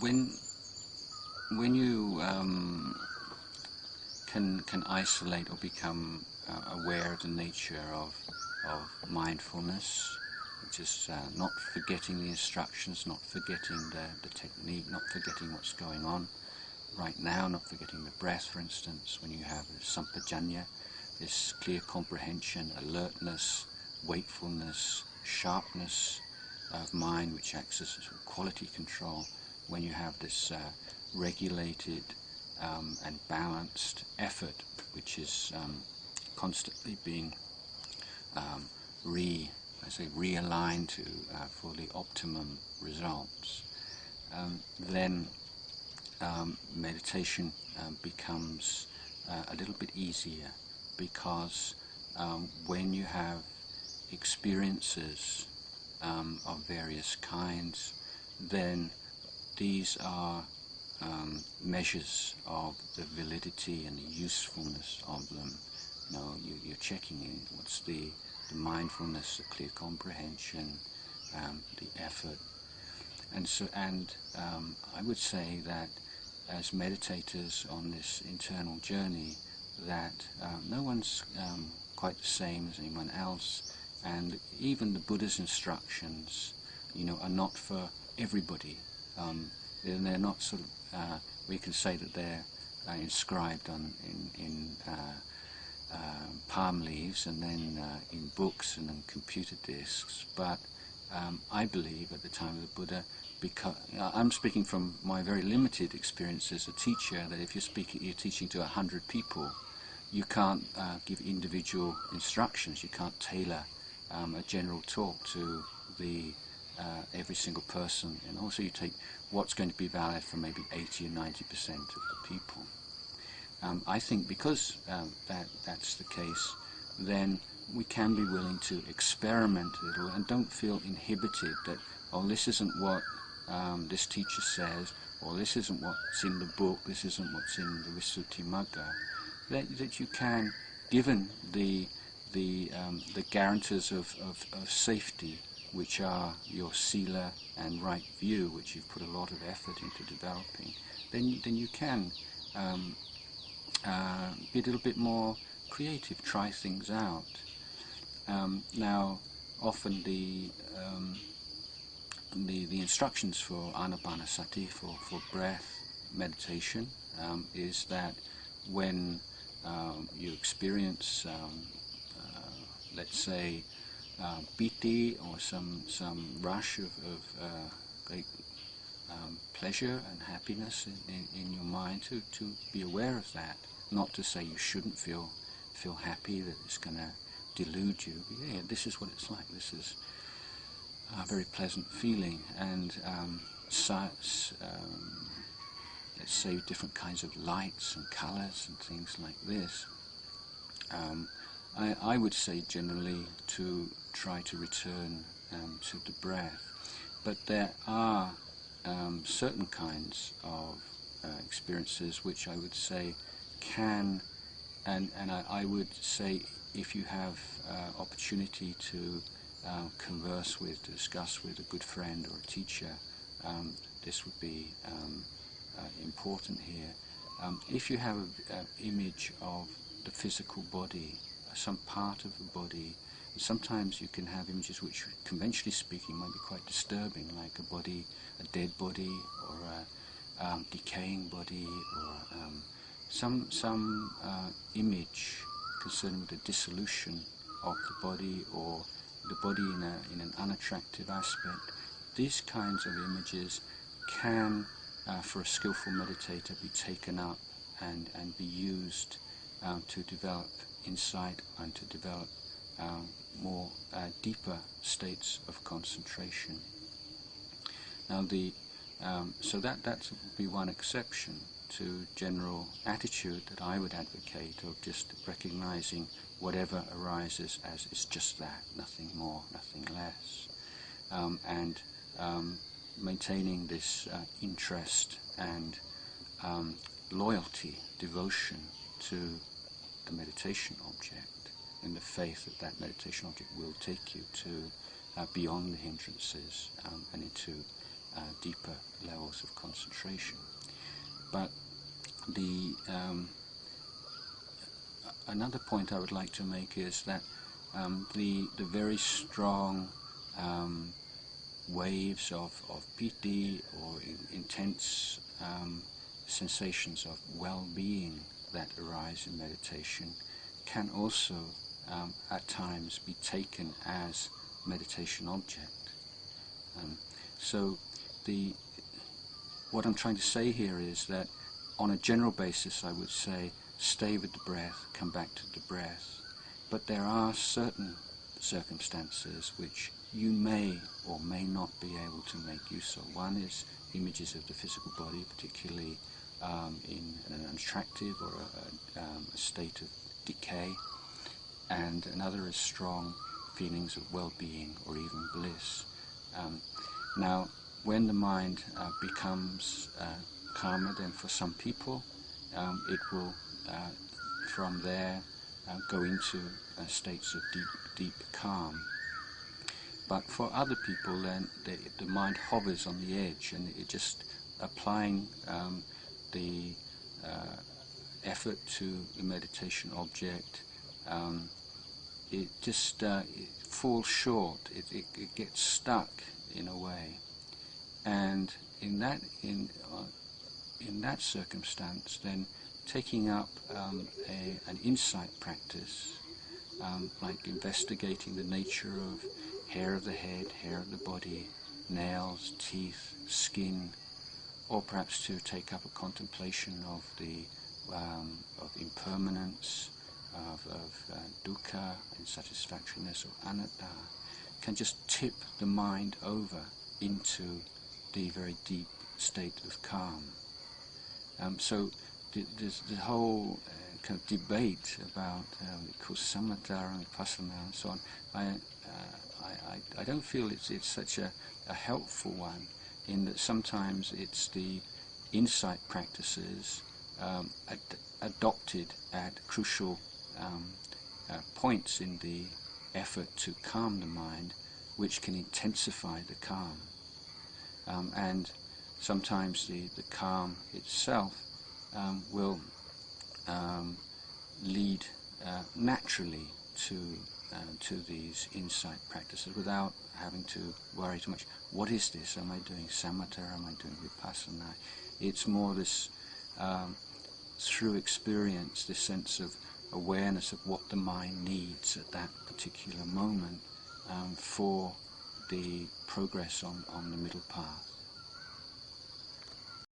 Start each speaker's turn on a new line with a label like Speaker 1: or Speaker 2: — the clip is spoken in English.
Speaker 1: when you can isolate or become aware of the nature of mindfulness, just not forgetting the instructions, not forgetting the technique, not forgetting what's going on right now, not forgetting the breath, for instance, when you have sampajanya, this clear comprehension, alertness, wakefulness, sharpness of mind, which acts as a sort of quality control, when you have this regulated and balanced effort, which is constantly being realigned to for the optimum results, then meditation becomes a little bit easier, because when you have experiences of various kinds, then these are measures of the validity and the usefulness of them. You know, you're checking in what's the mindfulness, the clear comprehension, the effort, and I would say that as meditators on this internal journey, that no one's quite the same as anyone else, and even the Buddha's instructions, you know, are not for everybody. They're not sort of we can say that they're inscribed in palm leaves and then in books and on computer disks, but I believe at the time of the Buddha, because I'm speaking from my very limited experience as a teacher, that if you're teaching to 100 people, you can't give individual instructions. You can't tailor a general talk to every single person, and also you take what's going to be valid for maybe 80 or 90% of the people. I think because that's the case, then we can be willing to experiment a little and don't feel inhibited that, oh, this isn't what this teacher says, or this isn't what's in the book, this isn't what's in the Visuddhimagga. That you can, given the guarantors of safety, which are your sila and right view, which you've put a lot of effort into developing, then you can be a little bit more creative, try things out. Now, often the instructions for anapanasati, for breath meditation, is that when you experience, let's say, piti, or some rush of great pleasure and happiness in your mind, to be aware of that. Not to say you shouldn't feel happy, that it's going to delude you. But yeah, this is what it's like. This is a very pleasant feeling, and let's say different kinds of lights and colours and things like this. I would say generally to try to return to the breath, but there are certain kinds of experiences which I would say can, and I would say if you have opportunity to converse with, to discuss with a good friend or a teacher, this would be important here. If you have an image of the physical body, some part of the body, sometimes you can have images which, conventionally speaking, might be quite disturbing, like a dead body, or a decaying body, or some image concerned with the dissolution of the body, or the body in an unattractive aspect. These kinds of images can, for a skillful meditator, be taken up and be used to develop insight and to develop more deeper states of concentration. Now, so that would be one exception to general attitude that I would advocate, of just recognizing whatever arises as is just that, nothing more, nothing less, and maintaining this interest and loyalty, devotion to the meditation object, in the faith that that meditation object will take you to beyond the hindrances and into deeper levels of concentration. But the another point I would like to make is that the very strong waves of piti, or intense sensations of well-being that arise in meditation, can also at times be taken as meditation object. So what I'm trying to say here is that on a general basis I would say stay with the breath, come back to the breath, but there are certain circumstances which you may or may not be able to make use of. One is images of the physical body, particularly in an attractive or a state of decay, and another is strong feelings of well-being or even bliss. Now, when the mind becomes calmer, then for some people it will from there go into states of deep calm. But for other people, then the mind hovers on the edge, and it just applying the effort to the meditation object, it just it falls short. It gets stuck in a way, and in that circumstance, then taking up an insight practice, like investigating the nature of hair of the head, hair of the body, nails, teeth, skin, or perhaps to take up a contemplation of the of impermanence, of dukkha, unsatisfactoriness, or anatta, can just tip the mind over into the very deep state of calm. So there's the whole kind of debate about samatha and vipassana and so on. I don't feel it's such a helpful one, in that sometimes it's the insight practices adopted at crucial points in the effort to calm the mind, which can intensify the calm. And sometimes the calm itself will lead naturally to these insight practices without having to worry too much. What is this? Am I doing samatha? Am I doing vipassana? It's more this, through experience, this sense of awareness of what the mind needs at that particular moment for the progress on the middle path.